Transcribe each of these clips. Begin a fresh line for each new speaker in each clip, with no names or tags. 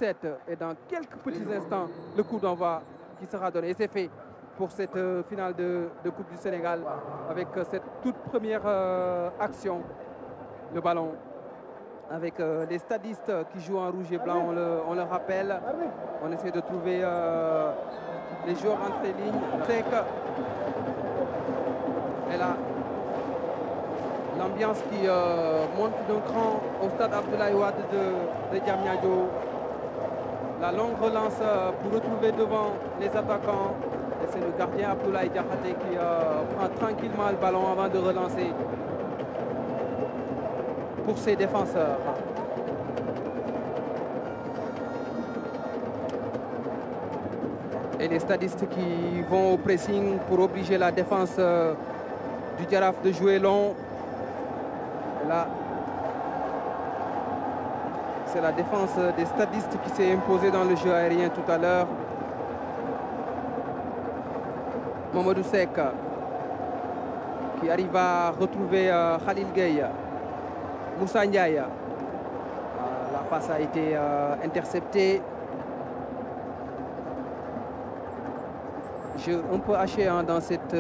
17 et dans quelques petits instants, le coup d'envoi qui sera donné. Et c'est fait pour cette finale de Coupe du Sénégal avec cette toute première action. Le ballon avec les stadistes qui jouent en rouge et blanc, on le rappelle. On essaie de trouver les joueurs entre les lignes. C'est que et là, l'ambiance qui monte d'un cran au stade Abdoulaye Wade de Diamniadio. La longue relance pour retrouver devant les attaquants. Et c'est le gardien Abdoulaye Diakhaté qui prend tranquillement le ballon avant de relancer pour ses défenseurs. Et les stadistes qui vont au pressing pour obliger la défense du Jaraaf de jouer long. Et là, c'est la défense des stadistes qui s'est imposée dans le jeu aérien tout à l'heure. Mamadou Seck qui arrive à retrouver Khalil Gueye. Moussa Ndiaye. La passe a été interceptée. Jeu un peu haché dans cette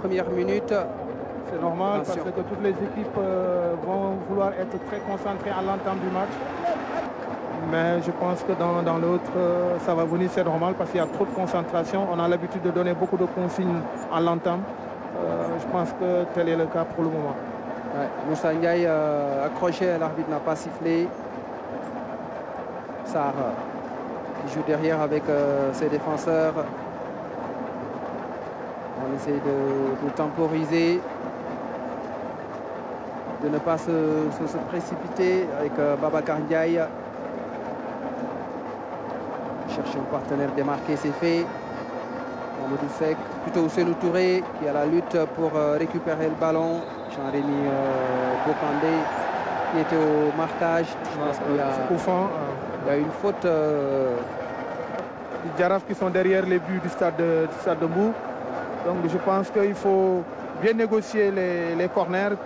première minute.
C'est normal.
Attention.
Parce que toutes les équipes vont vouloir être très concentrées à l'entame du match. Mais je pense que dans l'autre, ça va venir, c'est normal parce qu'il y a trop de concentration. On a l'habitude de donner beaucoup de consignes à l'entame. Je pense que tel est le cas pour le moment.
Ouais, Moussa Ndiaye accroché, l'arbitre n'a pas sifflé. Sarr qui joue derrière avec ses défenseurs. On essaie de temporiser, de ne pas se précipiter avec Babacar Ndiaye. Cherche un partenaire démarqué, c'est fait. Mamadou Seck, plutôt Ousseynou Touré qui est à la lutte pour récupérer le ballon. Jean-Rémy Bokandé qui était au marquage. Je pense qu'il y a une faute.
Les Jaraaf qui sont derrière les buts du stade de Mbour. Donc je pense qu'il faut bien négocier les corners,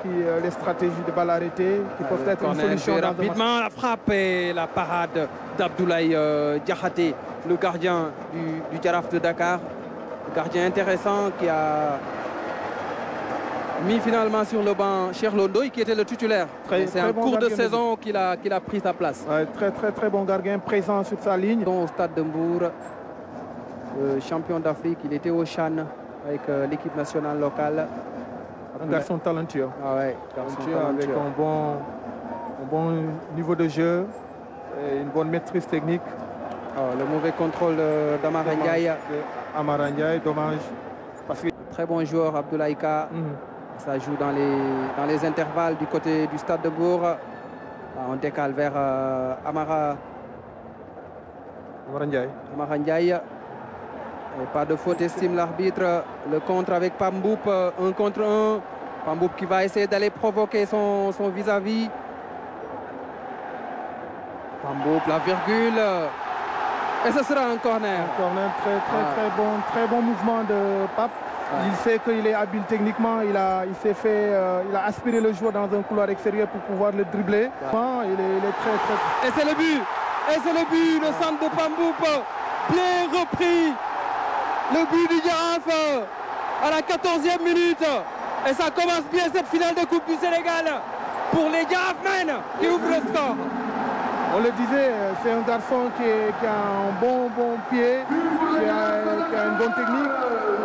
les stratégies de balle arrêtée qui peuvent être une solution.
Rapidement, la frappe et la parade d'Abdoulaye Diakhaté, le gardien du Jaraaf de Dakar. Un gardien intéressant qui a mis finalement sur le banc Cheikh Londoy qui était le titulaire. C'est en cours de saison qu'il a pris sa place.
Ouais, très bon gardien présent sur sa ligne.
Au stade de Mbour, champion d'Afrique, il était au Chan avec l'équipe nationale locale.
Un garçon talentueux.
Ah ouais,
talentueux avec un bon niveau de jeu et une bonne maîtrise technique.
Le mauvais contrôle d'Amara Ndiaye.
Amara Ndiaye, dommage. Parce que...
Très bon joueur, Abdoulaye Ka. Ça joue dans les intervalles du côté du stade de Mbour. On décale vers Amara Ndiaye. Et pas de faute, estime l'arbitre. Le contre avec Pamboup, 1 contre 1. Pamboup qui va essayer d'aller provoquer son vis-à-vis. Pamboup, la virgule. Et ce sera un corner.
Un corner très bon mouvement de Pape. Il sait qu'il est habile techniquement. Il a aspiré le joueur dans un couloir extérieur pour pouvoir le dribbler. Il est très...
Et c'est le but. Le centre de Pamboup. Bien repris. Le but du Jaraaf à la 14e minute. Et ça commence bien cette finale de Coupe du Sénégal pour les Jaraafmen qui ouvrent le score.
On le disait, c'est un garçon qui a un bon pied, qui a une bonne technique.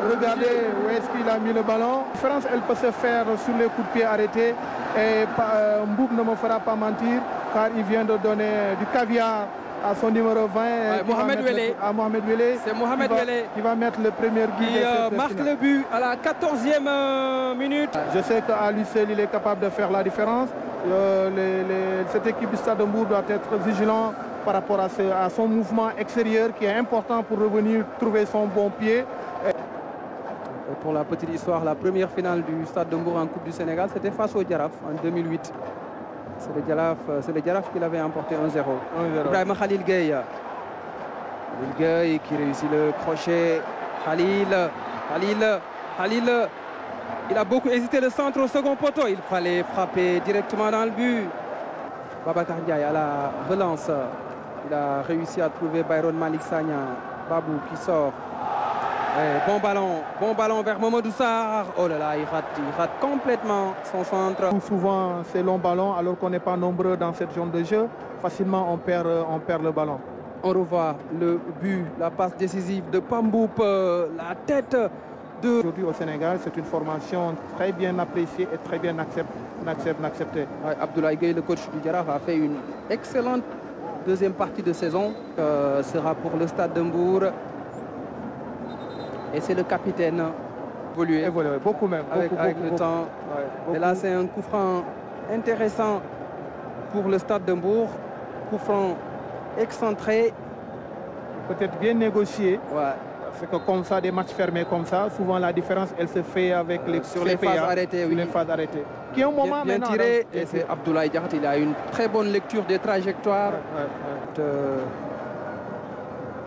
Regardez où est-ce qu'il a mis le ballon. La différence, elle peut se faire sur les coups de pied arrêtés. Et Mboub ne me fera pas mentir, car il vient de donner du caviar à son numéro 20.
Mohamed Wele. C'est Mohamed Wele
qui va mettre le premier but.
Qui marque le but à la 14e minute.
Je sais qu'à lui seul, il est capable de faire la différence. Cette équipe du Stade de Mbour doit être vigilant par rapport à son mouvement extérieur qui est important pour revenir trouver son bon pied.
Et pour la petite histoire, la première finale du Stade de Mbour en Coupe du Sénégal, c'était face au Jaraaf en 2008. C'est le Jaraaf qui l'avait emporté 1-0. Ibrahima Khalil Gueye. Qui réussit le crochet. Khalil. Il a beaucoup hésité le centre au second poteau. Il fallait frapper directement dans le but. Babacar Ndiaye à la relance. Il a réussi à trouver Byron Malick Sagna. Babou qui sort. Et bon ballon vers Mamadou Sarr. Oh là là, il rate complètement son centre.
Souvent, c'est long ballon, alors qu'on n'est pas nombreux dans cette zone de jeu. Facilement, on perd le ballon.
On revoit le but, la passe décisive de Pamboup, la tête de...
Aujourd'hui au Sénégal, c'est une formation très bien appréciée et très bien acceptée.
Ouais, Abdoulaye Gueye, le coach du Jaraaf, a fait une excellente deuxième partie de saison. Sera pour le Stade de Mbour. Et c'est le capitaine évolué.
Beaucoup même.
Avec le temps.
Ouais,
et là, c'est un coup franc intéressant pour le Stade de Mbour. Coup franc excentré.
Peut-être bien négocié.
Ouais.
Parce que comme ça, des matchs fermés comme ça, souvent la différence, elle se fait avec les
sur les phases arrêtées.
Les phases arrêtées. Qui est un moment
bien tiré. Et c'est Abdoulaye Diakhaté. Il a une très bonne lecture des trajectoires.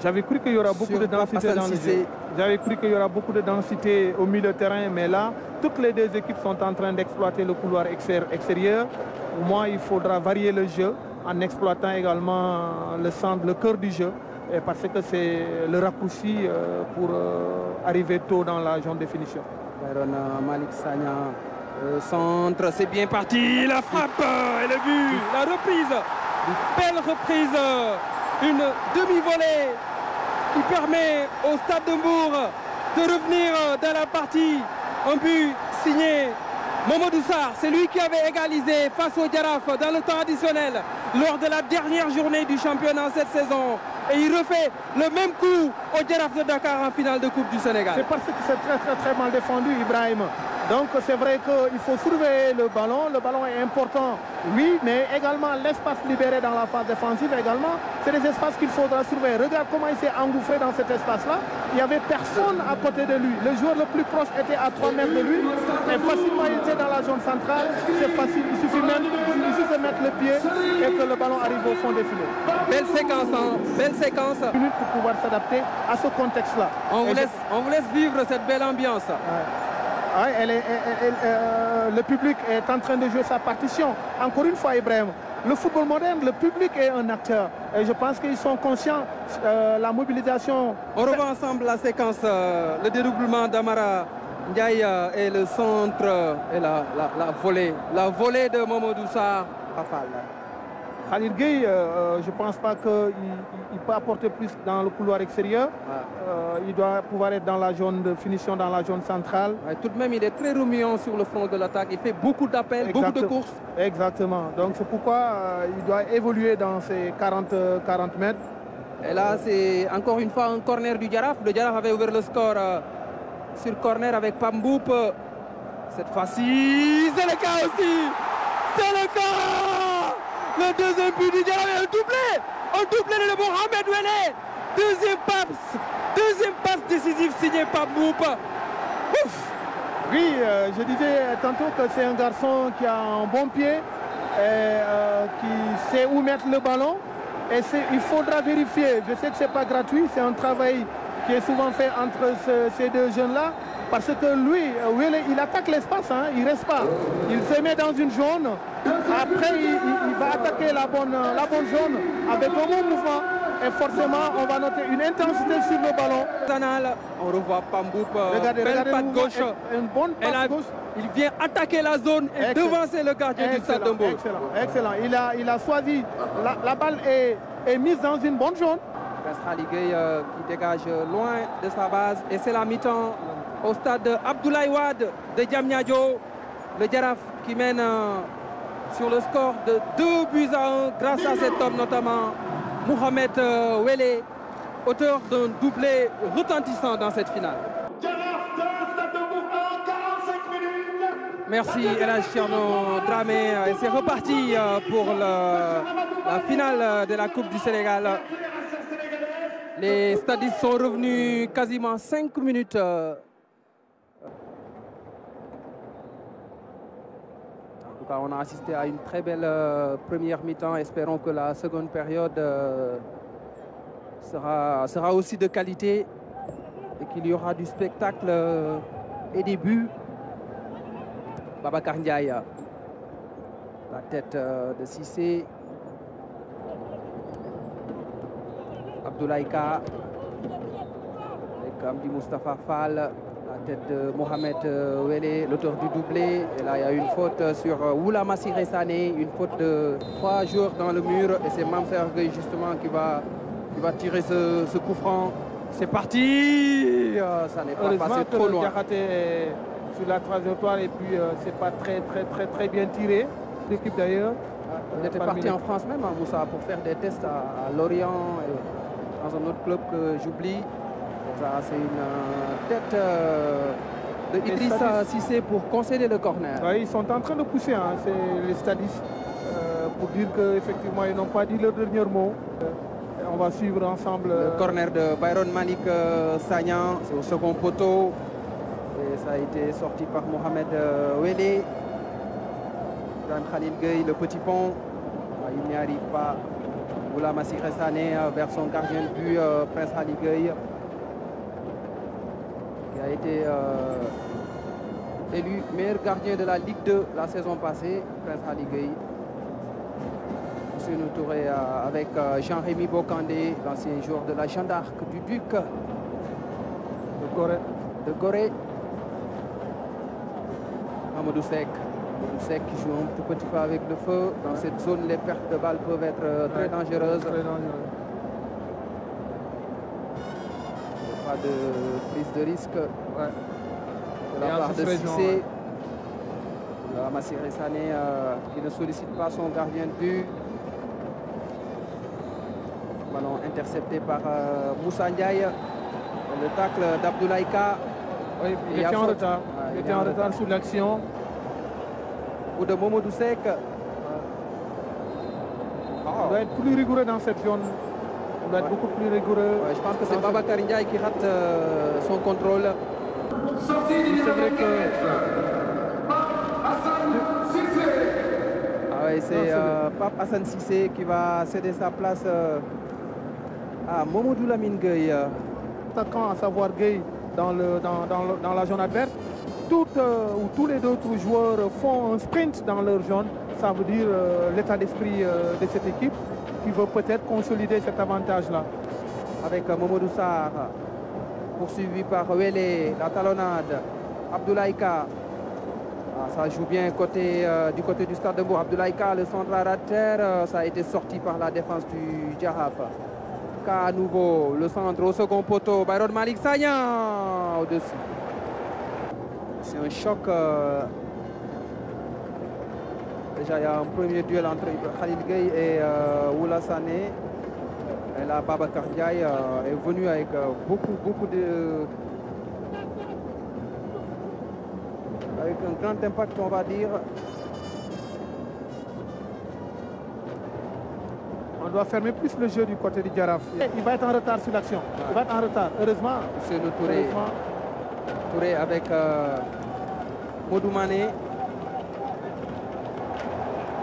J'avais cru qu'il y aura beaucoup de densité dans le jeu. J'avais cru qu'il y aura beaucoup de densité au milieu de terrain, mais là, toutes les deux équipes sont en train d'exploiter le couloir extérieur. Pour moi, il faudra varier le jeu en exploitant également le centre, le cœur du jeu, parce que c'est le raccourci pour arriver tôt dans la zone de finition.
Byron Malick Sagna, centre, c'est bien parti, la frappe et le but, la reprise, une belle reprise, une demi-volée qui permet au Stade de Mbour de revenir dans la partie. Un but signé Mamadou Sarr, c'est lui qui avait égalisé face au Jaraaf dans le temps additionnel lors de la dernière journée du championnat cette saison. Et il refait le même coup au Jaraaf de Dakar en finale de Coupe du Sénégal.
C'est parce que c'est très mal défendu, Ibrahim. Donc c'est vrai qu'il faut surveiller le ballon. Le ballon est important, oui, mais également l'espace libéré dans la phase défensive également, c'est des espaces qu'il faudra surveiller. Regarde comment il s'est engouffré dans cet espace-là. Il n'y avait personne à côté de lui. Le joueur le plus proche était à 3 mètres de lui. Et facilement, il était dans la zone centrale. C'est facile, il suffit de mettre le pied et que le ballon arrive au fond des filets.
Belle séquence, hein? Belle séquence.
Une minute pour pouvoir s'adapter à ce contexte-là.
On vous laisse vivre cette belle ambiance.
Ouais. Le public est en train de jouer sa partition. Encore une fois, Ibrahim, le football moderne, le public est un acteur. Et je pense qu'ils sont conscients de la mobilisation.
On revoit ensemble la séquence, le dédoublement d'Amara Ndiaye et le centre et la volée. La volée de Mamadou Sarr.
Khalil Gueye, je ne pense pas qu'il peut apporter plus dans le couloir extérieur. Ouais. Il doit pouvoir être dans la zone de finition, dans la zone centrale.
Ouais, tout de même, il est très remuant sur le front de l'attaque. Il fait beaucoup d'appels, beaucoup de courses.
Exactement. Donc c'est pourquoi il doit évoluer dans ces 40 mètres.
Et là, c'est encore une fois un corner du Jaraaf. Le Jaraaf avait ouvert le score sur corner avec Pamboup. Cette fois-ci, c'est le cas aussi. C'est le cas. Le deuxième but du Jaraaf est un doublé de Mohamed Wele. Deuxième passe décisive signée par Pamboup.
Oui, je disais tantôt que c'est un garçon qui a un bon pied et qui sait où mettre le ballon. Et il faudra vérifier. Je sais que ce n'est pas gratuit, c'est un travail qui est souvent fait entre ces deux jeunes-là. Parce que lui, il attaque l'espace, hein, il ne reste pas. Il se met dans une zone. Après, il va attaquer la bonne zone avec un bon mouvement. Et forcément, on va noter une intensité sur le ballon.
On revoit Pamboup,
regardez
patte gauche.
Une bonne passe gauche.
Il vient attaquer la zone et devancer le gardien du Stade de Mbour.
Excellent. Il a choisi. La balle est mise dans une bonne zone.
Khalil Gueye qui dégage loin de sa base. Et c'est la mi-temps au stade Abdoulaye Wade de Diamniadio. Le Jaraaf qui mène sur le score de 2-1 grâce à cet homme notamment, Mohamed Wele, auteur d'un doublé retentissant dans cette finale. Merci El Hadj Thierno Dramé. Et c'est reparti pour la finale de la Coupe du Sénégal. Les stadistes sont revenus quasiment 5 minutes. En tout cas, on a assisté à une très belle première mi-temps. Espérons que la seconde période sera aussi de qualité et qu'il y aura du spectacle et des buts. Babacar Ndiaye, la tête de Cissé. Abdoulaye Ka avec Amdi Moustapha Fall, la tête de Mohamed Wele, l'auteur du doublé. Et là, il y a une faute sur Oula Massiré Sané, une faute de 3 joueurs dans le mur. Et c'est Mamser Gueye justement qui va tirer ce coup franc. C'est parti. Ça n'est pas passé trop loin.
Sur la trajectoire et puis c'est pas très bien tiré. L'équipe d'ailleurs.
On était parti en France même, hein, Moussa, pour faire des tests à Lorient et dans un autre club que j'oublie. Ça, c'est une tête de Idrissa Cissé pour concéder le corner.
Ouais, ils sont en train de pousser, hein, c'est les stadistes, pour dire qu'effectivement ils n'ont pas dit leur dernier mot. On va suivre ensemble.
Le corner de Byron Malik Sagnan, c'est au second poteau. Et ça a été sorti par Mohamed Wele. Khalil Gueye, le petit pont. Il n'y arrive pas. Oula Massiré Sané vers son gardien de but, Prince Ali Gueye, qui a été élu meilleur gardien de la Ligue 2 la saison passée, Prince Ali Gueye. Ousseynou Touré avec Jean-Rémy Bokandé, l'ancien joueur de la Jeanne d'Arc du Duc de Gorée. Amadou Seck. Seck qui joue un tout petit peu avec le feu. Dans cette zone, les pertes de balles peuvent être très dangereuses. Pas de prise de risque de la part de Cissé. Massiré Sané qui ne sollicite pas son gardien de but. Ballon intercepté par Moussa Ndiaye. Le tacle d'Abdoulaye Ka.
Oui, il était en retard. Il était en retard sur l'action.
Ou de Momodou Seck.
On doit être plus rigoureux dans cette zone. On doit être beaucoup plus rigoureux.
Je pense que c'est Babacar Ndiaye qui rate son contrôle.
C'est vrai que...
c'est Pape Hassan Cissé qui va céder sa place à Mamadou Lamine Gueye.
Attaquant, à savoir Gueye, dans la zone adverse. Tous les autres joueurs font un sprint dans leur zone. Ça veut dire l'état d'esprit de cette équipe qui veut peut-être consolider cet avantage-là.
Avec Momodou Sarr, poursuivi par Wele, la talonnade, Abdoulaye Ka. Ça joue bien du côté du Stade de Mbour. Abdoulaye Ka, le centre à terre, ça a été sorti par la défense du Djaraf. Ka à nouveau, le centre au second poteau, Byron Malik Sagnan au-dessus. C'est un choc. Déjà, il y a un premier duel entre Khalil Gueye et Oula Sané. Et là, Babacar Ndiaye est venu avec beaucoup de... avec un grand impact, on va dire.
On doit fermer plus le jeu du côté du Djaraf. Il va être en retard sur l'action. Il va être en retard, heureusement.
C'est le Touré avec Modou Mané.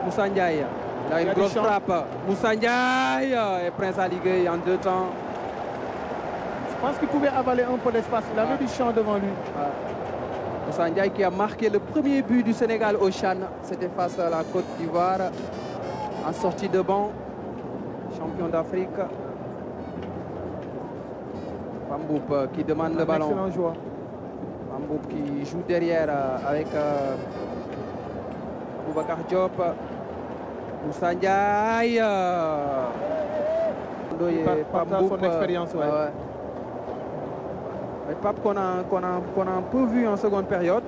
Moussa Ndiaye. Il a une grosse frappe. Moussa Ndiaye et Prince Ali Gueye en 2 temps.
Je pense qu'il pouvait avaler un peu d'espace. Il avait du champ devant lui.
Moussa Ndiaye qui a marqué le premier but du Sénégal au CHAN. C'était face à la Côte d'Ivoire. En sortie de banc. Champion d'Afrique. Bamboup qui demande le ballon.
Excellent joueur.
Bamboup qui joue derrière avec Boubacar Diop. Moussa Ndiaye.
Bamboup, son expérience.
Mais Pape qu'on a un peu vu en seconde période.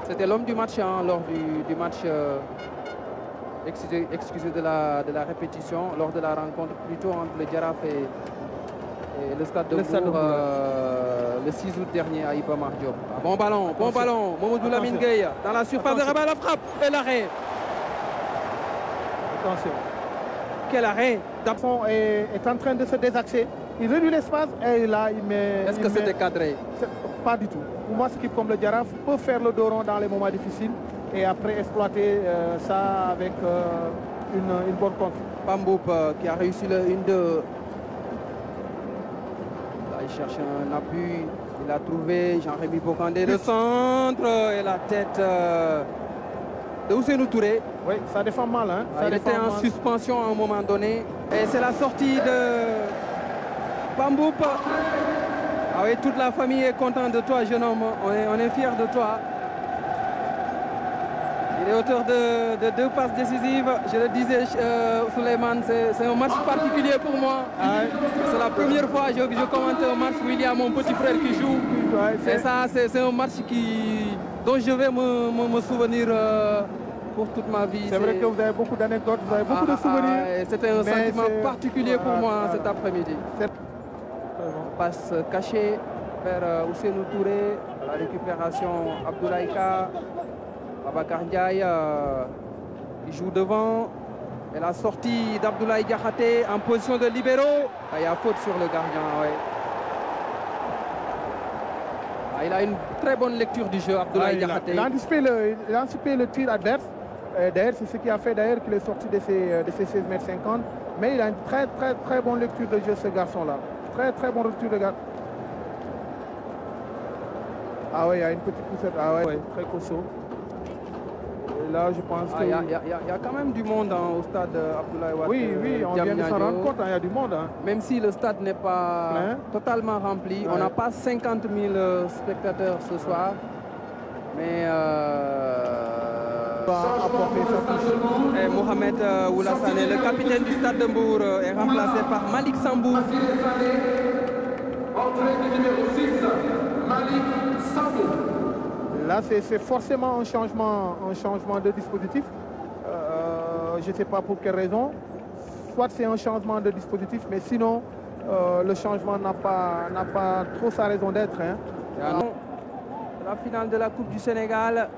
C'était l'homme du match lors du match. Excusez de la répétition, lors de la rencontre plutôt entre le Djaraf et le Stade de Mbour le 6 août dernier à Iba Mar Diop. Bon ballon, Mamadou Lamine Gueye dans la surface de Rabat, la frappe et l'arrêt.
Attention.
Quel arrêt!
Dapson est en train de se désaxer. Il réduit l'espace et là il met...
Est-ce que c'était cadré?
Pas du tout. Pour moi, ce qui comme le Djaraf peut faire le dos rond dans les moments difficiles et après exploiter ça avec une bonne contre.
Bamboup qui a réussi le 1-2. Là, il cherche un appui. Il a trouvé Jean-Rémy Bokandé, le centre et la tête de Ousseynou Touré.
Oui, ça défend mal. Hein.
Il était en suspension à un moment donné. Et c'est la sortie de Pamboup. Ah oui, toute la famille est contente de toi, jeune homme. On est fiers de toi. Il est auteur de 2 passes décisives. Je le disais, Souleymane, c'est un match particulier pour moi. C'est la première fois que je commente un match où il y a mon petit frère qui joue. Et ça, c'est un match dont je vais me souvenir pour toute ma vie.
C'est vrai que vous avez beaucoup d'anecdotes, vous avez beaucoup de souvenirs.
C'était un sentiment particulier pour moi cet après-midi. Passe cachée vers Ousseynou Touré, la récupération Abdoulaye Ka, Babacar Ndiaye, il joue devant, et la sortie d'Abdoulaye Diakhaté en position de libéraux. Il y a faute sur le gardien. Ouais. Il a une très bonne lecture du jeu, Abdoulaye Diakhaté.
Il a anticipé le tir adverse. D'ailleurs, c'est ce qui a fait d'ailleurs qu'il est sorti de ses 16 mètres 50. Mais il a une très bonne lecture de jeu, ce garçon-là. Très bonne lecture de garçon. Ah oui, il y a une petite poussette. Ah ouais, très costaud. Et là, je pense que...
Il y a quand même du monde au stade Abdoulaye Wade.
Oui, on vient de s'en rendre compte, il y a du monde.
Même si le stade n'est pas totalement rempli, on n'a pas 50 000 spectateurs ce soir. Mais... Et Mohamed Oulassane, le capitaine du stade de Mbour, est remplacé par Malik Sambou.
Entrée du numéro 6, Malik Sambou.
Là, c'est forcément un changement de dispositif. Je ne sais pas pour quelle raison. Soit c'est un changement de dispositif, mais sinon, le changement n'a pas trop sa raison d'être.
La finale de la Coupe du Sénégal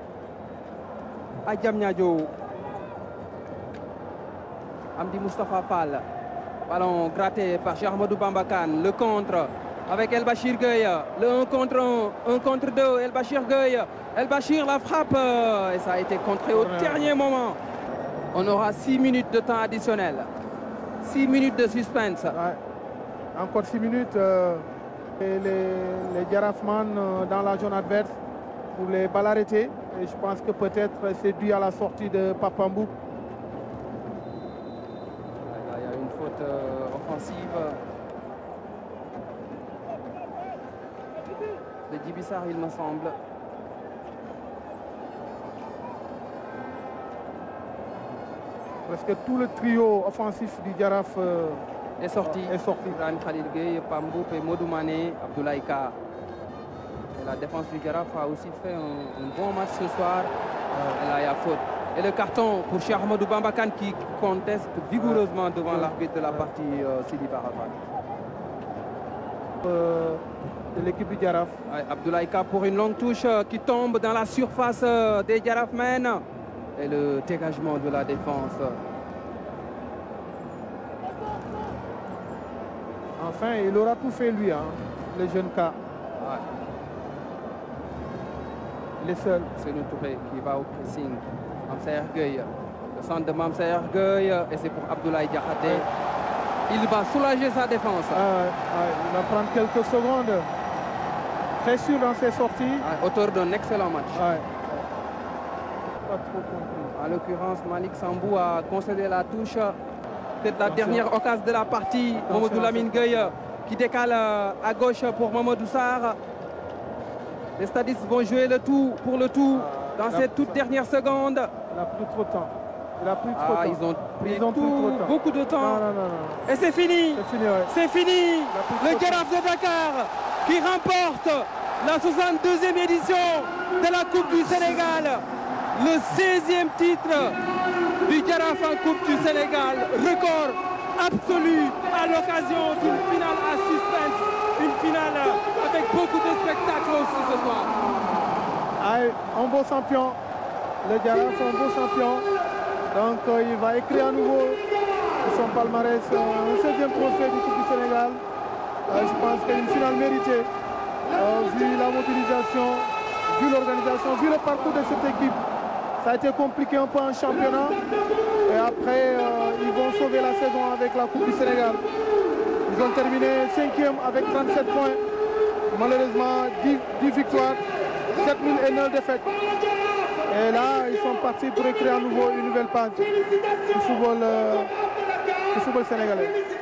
à Diamniadio. Amdi Moustapha Fall. Ballon gratté par Ahmadou Bamba Kane. Le contre avec El Bachir Gueye. Le 1 contre 1, 1 contre 2. El Bachir Gueye. El Bachir la frappe. Et ça a été contré au dernier moment. On aura 6 minutes de temps additionnel. 6 minutes de suspense.
Ouais. Encore 6 minutes. Les Jarafman dans la zone adverse pour les balles arrêtées. Et je pense que peut-être c'est dû à la sortie de Papambou.
Il y a une faute offensive de Djibissar, il me semble.
Presque tout le trio offensif du Jaraf
est sorti. Ibrahim Khalil Gueye, Pamboup et Modou Mané, Abdoulaye Ka. La défense du Jaraf a aussi fait un bon match ce soir. Et là, il y a faute. Et le carton pour Cheikh Ahmadou Bamba Kane qui conteste vigoureusement devant l'arbitre de la partie Sidi Barafat.
De l'équipe du Jaraf.
Abdoulaye Ka pour une longue touche qui tombe dans la surface des Jarafmen. Et le dégagement de la défense.
Enfin, il aura tout fait lui, hein, le jeune Ka.
Ouais.
Les seuls.
C'est nous Touré qui va au pressing. Mamsaer Gueye. Le centre de Mamsaer Gueye. Et c'est pour Abdoulaye Diakhaté. Ouais. Il va soulager sa défense.
Il va prendre quelques secondes. Très sûr dans ses sorties.
Auteur d'un excellent match.
Pas trop compris.
En l'occurrence, Malik Sambou a concédé la touche. Peut-être la dernière occasion de la partie. Mamadou Lamine Gueye qui décale à gauche pour Mamadou Sarr. Les stadistes vont jouer le tout pour le tout dans ces toutes dernières secondes.
Il a pris trop de temps.
Ils ont pris beaucoup de temps.
Non.
Et c'est fini. C'est fini. Le Jaraf de Dakar qui remporte la 62e édition de la Coupe du Sénégal. Le 16e titre du Jaraf en Coupe du Sénégal. Record absolu à l'occasion d'une finale à suspense. Une finale avec beaucoup de spectacles aussi ce soir.
Un beau champion. Le Jaraf, un beau champion. Donc il va écrire à nouveau son palmarès. Un 16e trophée du Coupe du Sénégal. Je pense qu'il y a une finale méritée. Vu la mobilisation, vu l'organisation, vu le parcours de cette équipe. Ça a été compliqué un peu en championnat. Et après, ils vont sauver la saison avec la Coupe du Sénégal. Ils ont terminé 5e avec 37 points. Malheureusement, 10 victoires, 7 000 et 9 défaites. Et là, ils sont partis pour écrire à nouveau une nouvelle page du football football sénégalais.